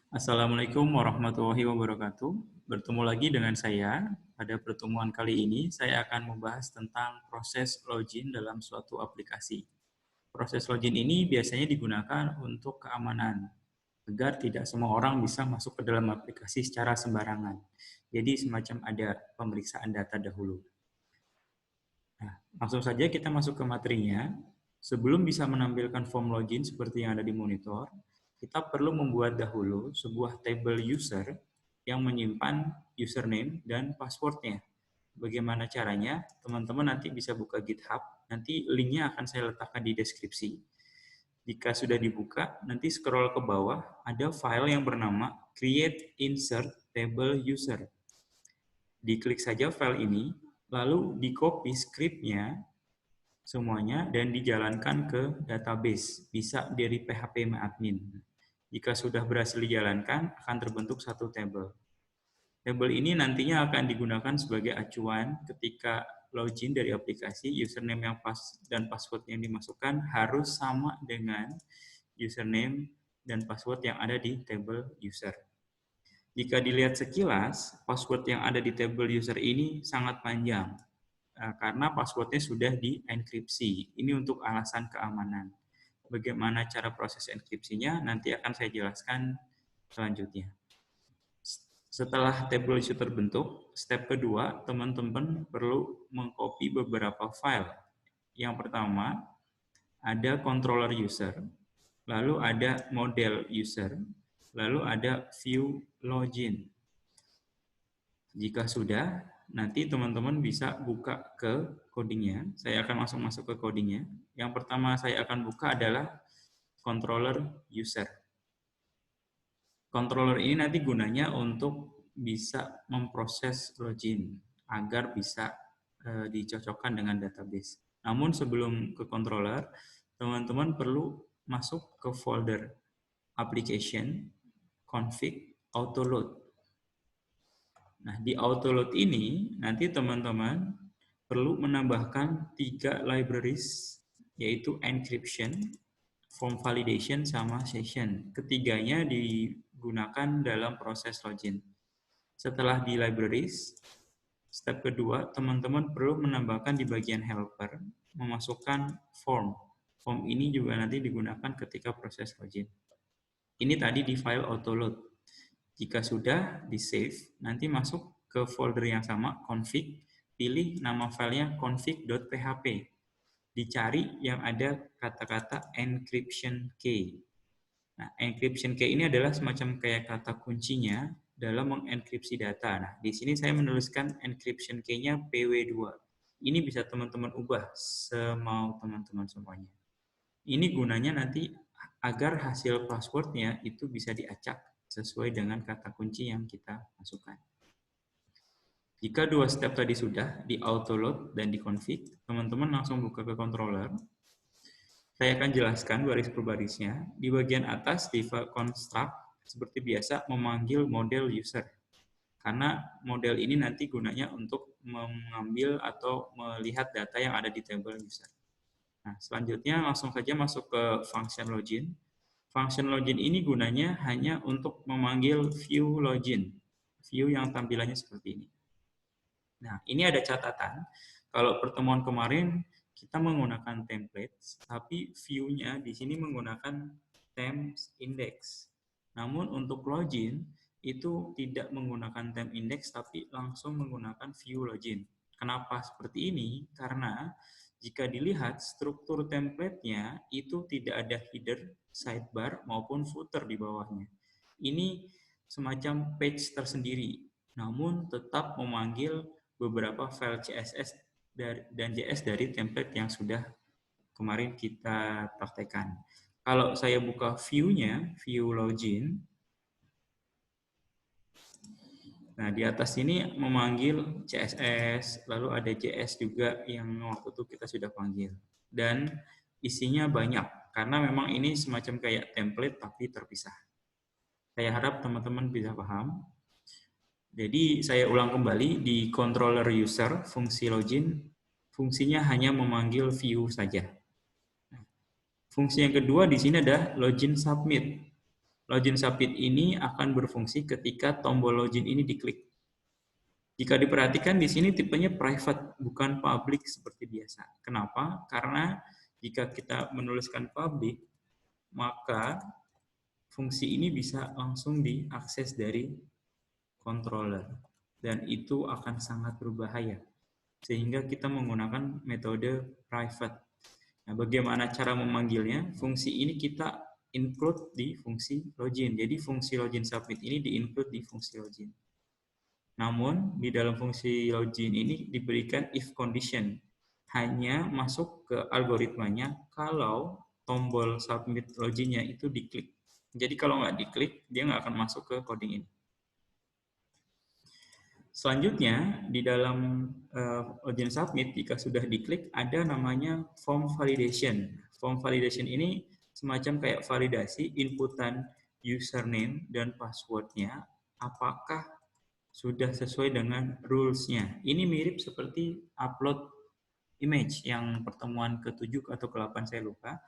Assalamualaikum warahmatullahi wabarakatuh. Bertemu lagi dengan saya. Pada pertemuan kali ini, saya akan membahas tentang proses login dalam suatu aplikasi. Proses login ini biasanya digunakan untuk keamanan, agar tidak semua orang bisa masuk ke dalam aplikasi secara sembarangan. Jadi semacam ada pemeriksaan data dahulu. Nah, langsung saja kita masuk ke materinya. Sebelum bisa menampilkan form login seperti yang ada di monitor, kita perlu membuat dahulu sebuah table user yang menyimpan username dan passwordnya. Bagaimana caranya? Teman-teman nanti bisa buka GitHub, nanti linknya akan saya letakkan di deskripsi. Jika sudah dibuka, nanti scroll ke bawah, ada file yang bernama create insert table user. Diklik saja file ini, lalu di-copy script-nya semuanya dan dijalankan ke database, bisa dari PHP admin. Jika sudah berhasil dijalankan, akan terbentuk satu table. Table ini nantinya akan digunakan sebagai acuan ketika login dari aplikasi, username yang dan password yang dimasukkan harus sama dengan username dan password yang ada di table user. Jika dilihat sekilas, password yang ada di table user ini sangat panjang, karena passwordnya sudah dienkripsi. Ini untuk alasan keamanan. Bagaimana cara proses enkripsinya, nanti akan saya jelaskan selanjutnya. Setelah table user terbentuk, step kedua, teman-teman perlu mengcopy beberapa file. Yang pertama, ada controller user, lalu ada model user, lalu ada view login. Jika sudah, nanti teman-teman bisa buka ke codingnya. Saya akan langsung masuk ke codingnya. Yang pertama saya akan buka adalah controller user. Controller ini nanti gunanya untuk bisa memproses login agar bisa dicocokkan dengan database. Namun sebelum ke controller, teman-teman perlu masuk ke folder application, config, autoload. Nah, di autoload ini nanti teman-teman perlu menambahkan 3 libraries, yaitu encryption, form validation, sama session. Ketiganya digunakan dalam proses login. Setelah di libraries, step kedua, teman-teman perlu menambahkan di bagian helper, memasukkan form. Form ini juga nanti digunakan ketika proses login. Ini tadi di file autoload. Jika sudah di-save, nanti masuk ke folder yang sama, config, pilih nama filenya config.php. Dicari yang ada kata-kata encryption key. Nah, encryption key ini adalah semacam kayak kata kuncinya dalam mengenkripsi data. Nah, di sini saya menuliskan encryption key-nya PW2. Ini bisa teman-teman ubah semau teman-teman semuanya. Ini gunanya nanti agar hasil password-nya itu bisa diacak sesuai dengan kata kunci yang kita masukkan. Jika dua step tadi sudah, di autoload dan di config, teman-teman langsung buka ke controller. Saya akan jelaskan baris per barisnya. Di bagian atas, di construct, seperti biasa, memanggil model user. Karena model ini nanti gunanya untuk mengambil atau melihat data yang ada di table user. Nah, selanjutnya langsung saja masuk ke function login. Function login ini gunanya hanya untuk memanggil view login. View yang tampilannya seperti ini. Nah, ini ada catatan. Kalau pertemuan kemarin kita menggunakan templates, tapi view-nya di sini menggunakan temp index. Namun untuk login itu tidak menggunakan temp index, tapi langsung menggunakan view login. Kenapa seperti ini? Karena jika dilihat struktur template-nya itu tidak ada header, sidebar, maupun footer di bawahnya. Ini semacam page tersendiri, namun tetap memanggil beberapa file CSS dan JS dari template yang sudah kemarin kita praktekkan. Kalau saya buka view-nya, view login, nah di atas ini memanggil CSS, lalu ada JS juga yang waktu itu kita sudah panggil. Dan isinya banyak, karena memang ini semacam kayak template tapi terpisah. Saya harap teman-teman bisa paham. Jadi saya ulang kembali, di controller user, fungsi login, fungsinya hanya memanggil view saja. Fungsi yang kedua di sini ada login submit. Login submit ini akan berfungsi ketika tombol login ini diklik. Jika diperhatikan di sini tipenya private, bukan public seperti biasa. Kenapa? Karena jika kita menuliskan public, maka fungsi ini bisa langsung diakses dari controller. Dan itu akan sangat berbahaya. Sehingga kita menggunakan metode private. Nah, bagaimana cara memanggilnya? Fungsi ini kita include di fungsi login. Jadi fungsi login submit ini di-include di fungsi login. Namun, di dalam fungsi login ini diberikan if condition. Hanya masuk ke algoritmanya kalau tombol submit loginnya itu diklik. Jadi kalau nggak diklik, dia nggak akan masuk ke coding ini. Selanjutnya, di dalam login submit, jika sudah diklik, ada namanya form validation. Form validation ini semacam kayak validasi inputan username dan passwordnya, apakah sudah sesuai dengan rules-nya. Ini mirip seperti upload image yang pertemuan ke-7 atau ke-8 saya lupa.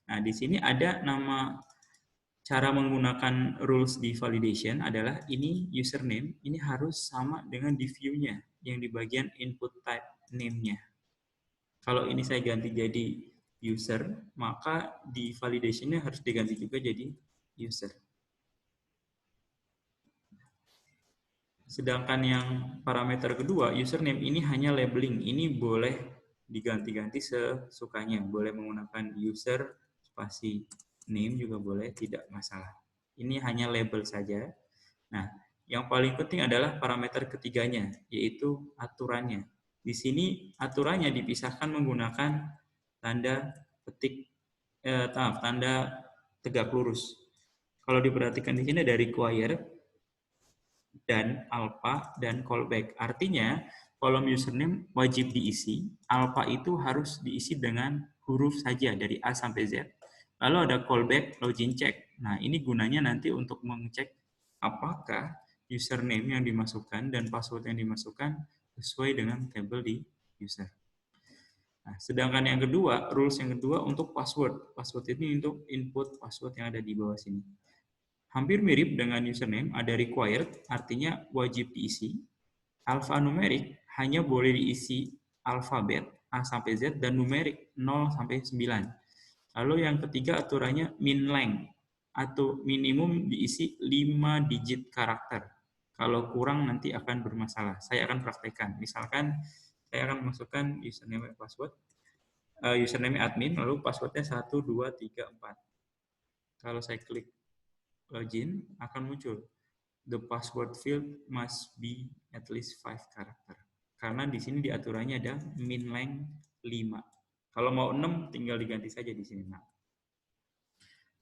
Nah, di sini ada nama. Cara menggunakan rules di validation adalah ini username, ini harus sama dengan di view-nya, yang di bagian input type name-nya. Kalau ini saya ganti jadi user, maka di validation-nya harus diganti juga jadi user. Sedangkan yang parameter kedua, username ini hanya labeling. Ini boleh diganti-ganti sesukanya. Boleh menggunakan user, spasi name juga boleh, tidak masalah. Ini hanya label saja. Nah, yang paling penting adalah parameter ketiganya, yaitu aturannya. Di sini aturannya dipisahkan menggunakan tanda petik, tanda tegak lurus. Kalau diperhatikan di sini ada require, dan alpha dan callback. Artinya, kolom username wajib diisi. Alpha itu harus diisi dengan huruf saja dari A sampai Z. Lalu ada callback login check. Nah, ini gunanya nanti untuk mengecek apakah username yang dimasukkan dan password yang dimasukkan sesuai dengan tabel di user. Nah, sedangkan yang kedua, rules yang kedua untuk password. Password ini untuk input password yang ada di bawah sini. Hampir mirip dengan username, ada required, artinya wajib diisi. Alphanumeric hanya boleh diisi alfabet A sampai Z dan numerik 0 sampai 9. Lalu yang ketiga aturannya min length atau minimum diisi 5 digit karakter. Kalau kurang nanti akan bermasalah. Saya akan praktekkan. Misalkan saya akan masukkan username password, username admin, lalu passwordnya 1, 2, 3, 4. Kalau saya klik login, akan muncul the password field must be at least 5 karakter. Karena di sini diaturannya ada min length 5. Kalau mau 6 tinggal diganti saja di sini. Nah.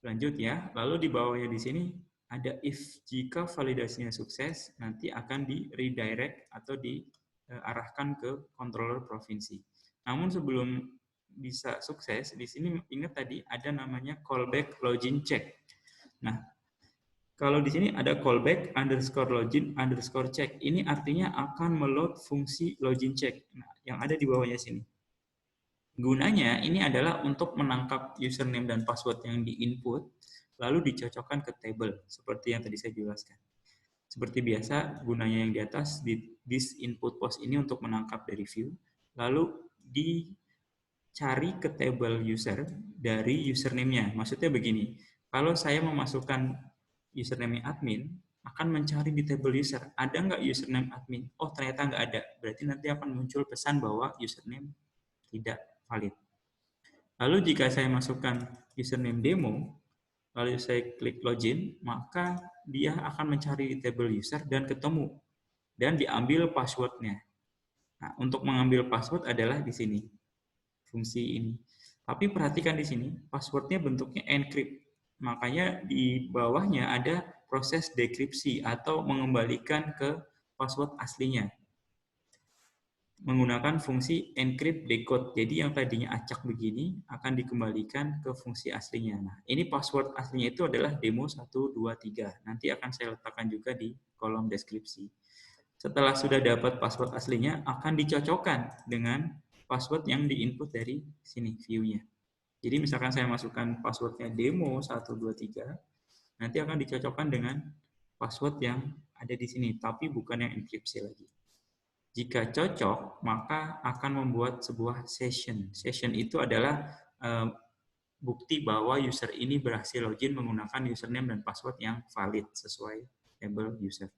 Lanjut ya. Lalu di bawahnya di sini ada if. Jika validasinya sukses, nanti akan di redirect atau diarahkan ke controller provinsi. Namun sebelum bisa sukses, di sini ingat tadi ada namanya callback login check. Nah, kalau di sini ada callback underscore login underscore check. Ini artinya akan meload fungsi login check. Nah, yang ada di bawahnya sini. Gunanya ini adalah untuk menangkap username dan password yang di-input, lalu dicocokkan ke table, seperti yang tadi saya jelaskan. Seperti biasa, gunanya yang di atas, di this input post ini untuk menangkap dari view, lalu dicari ke table user dari username-nya. Maksudnya begini, kalau saya memasukkan username admin, akan mencari di table user, ada nggak username admin? Oh, ternyata nggak ada. Berarti nanti akan muncul pesan bahwa username tidak valid. Lalu jika saya masukkan username demo, lalu saya klik login, maka dia akan mencari di table user dan ketemu. Dan diambil passwordnya. Nah, untuk mengambil password adalah di sini. Fungsi ini. Tapi perhatikan di sini, passwordnya bentuknya encrypt. Makanya di bawahnya ada proses dekripsi atau mengembalikan ke password aslinya menggunakan fungsi encrypt decode. Jadi yang tadinya acak begini akan dikembalikan ke fungsi aslinya. Nah, ini password aslinya itu adalah demo 123. Nanti akan saya letakkan juga di kolom deskripsi. Setelah sudah dapat password aslinya, akan dicocokkan dengan password yang diinput dari sini view-nya. Jadi misalkan saya masukkan passwordnya demo 123, nanti akan dicocokkan dengan password yang ada di sini, tapi bukan yang enkripsi lagi. Jika cocok, maka akan membuat sebuah session. Session itu adalah bukti bahwa user ini berhasil login menggunakan username dan password yang valid sesuai table user.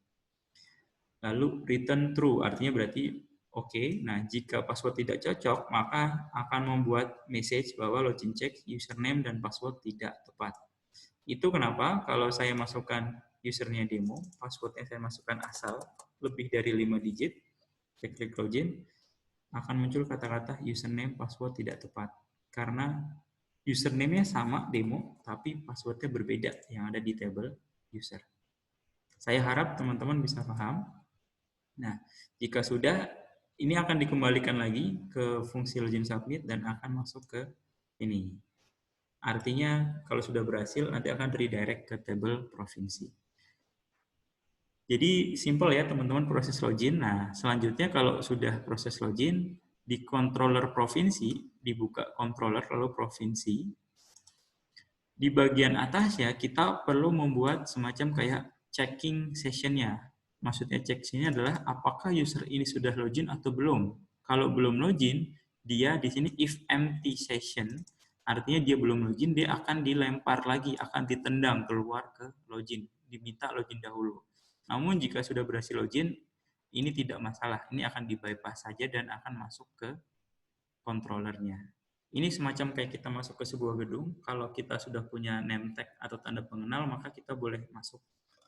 Lalu return true, artinya berarti oke. Nah, jika password tidak cocok, maka akan membuat message bahwa login check username dan password tidak tepat. Itu kenapa kalau saya masukkan usernya demo, passwordnya saya masukkan asal, lebih dari 5 digit, saya klik login, akan muncul kata-kata username password tidak tepat. Karena username-nya sama demo, tapi passwordnya berbeda yang ada di table user. Saya harap teman-teman bisa paham. Nah, jika sudah, ini akan dikembalikan lagi ke fungsi login submit dan akan masuk ke ini. Artinya, kalau sudah berhasil, nanti akan redirect ke table provinsi. Jadi, simple ya teman-teman proses login. Nah, selanjutnya kalau sudah proses login, di controller provinsi, dibuka controller lalu provinsi. Di bagian atasnya, kita perlu membuat semacam kayak checking session-nya. Maksudnya check sini adalah apakah user ini sudah login atau belum. Kalau belum login, dia di sini if empty session, artinya dia belum login, dia akan dilempar lagi, akan ditendang keluar ke login, diminta login dahulu. Namun jika sudah berhasil login, ini tidak masalah, ini akan di-bypass saja dan akan masuk ke controllernya. Ini semacam kayak kita masuk ke sebuah gedung, kalau kita sudah punya name tag atau tanda pengenal, maka kita boleh masuk.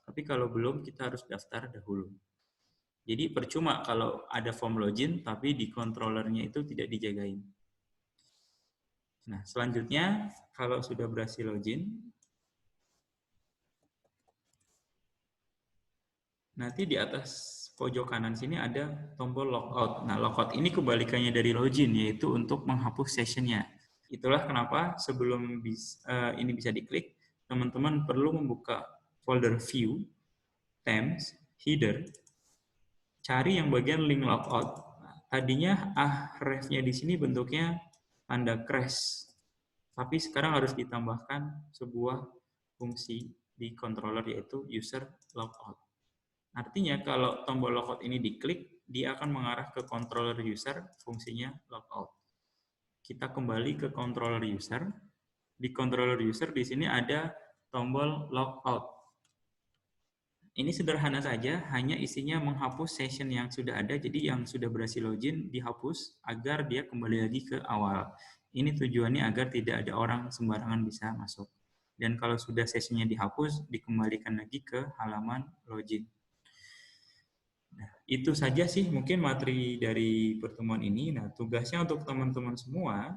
Tapi kalau belum, kita harus daftar dahulu. Jadi percuma kalau ada form login, tapi di controllernya itu tidak dijagain. Nah, selanjutnya, kalau sudah berhasil login, nanti di atas pojok kanan sini ada tombol logout. Nah, logout ini kebalikannya dari login, yaitu untuk menghapus sessionnya. Itulah kenapa sebelum ini bisa diklik, teman-teman perlu membuka folder view, themes, header, cari yang bagian link logout. Nah, tadinya ref-nya di sini bentuknya tanda crash, tapi sekarang harus ditambahkan sebuah fungsi di controller yaitu user logout. Artinya kalau tombol logout ini diklik, dia akan mengarah ke controller user, fungsinya logout. Kita kembali ke controller user. Di controller user di sini ada tombol logout. Ini sederhana saja, hanya isinya menghapus session yang sudah ada, jadi yang sudah berhasil login dihapus agar dia kembali lagi ke awal. Ini tujuannya agar tidak ada orang sembarangan bisa masuk. Dan kalau sudah sessionnya dihapus, dikembalikan lagi ke halaman login. Nah, itu saja sih mungkin materi dari pertemuan ini. Nah, tugasnya untuk teman-teman semua,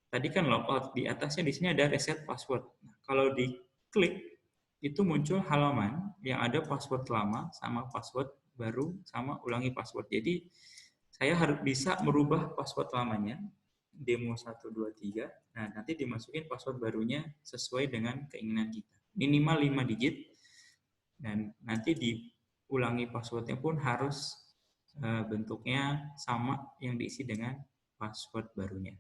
tadi kan logout, di atasnya di sini ada reset password. Nah, kalau diklik, itu muncul halaman yang ada password lama sama password baru sama ulangi password. Jadi, saya harus bisa merubah password lamanya, demo 123. Nah, nanti dimasukin password barunya sesuai dengan keinginan kita. Minimal 5 digit, dan nanti diulangi passwordnya pun harus bentuknya sama yang diisi dengan password barunya.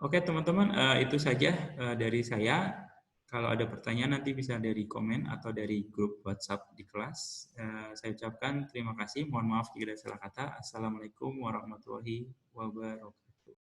Oke teman-teman, itu saja dari saya. Kalau ada pertanyaan nanti bisa dari komen atau dari grup WhatsApp di kelas. Saya ucapkan terima kasih. Mohon maaf jika ada salah kata. Assalamualaikum warahmatullahi wabarakatuh.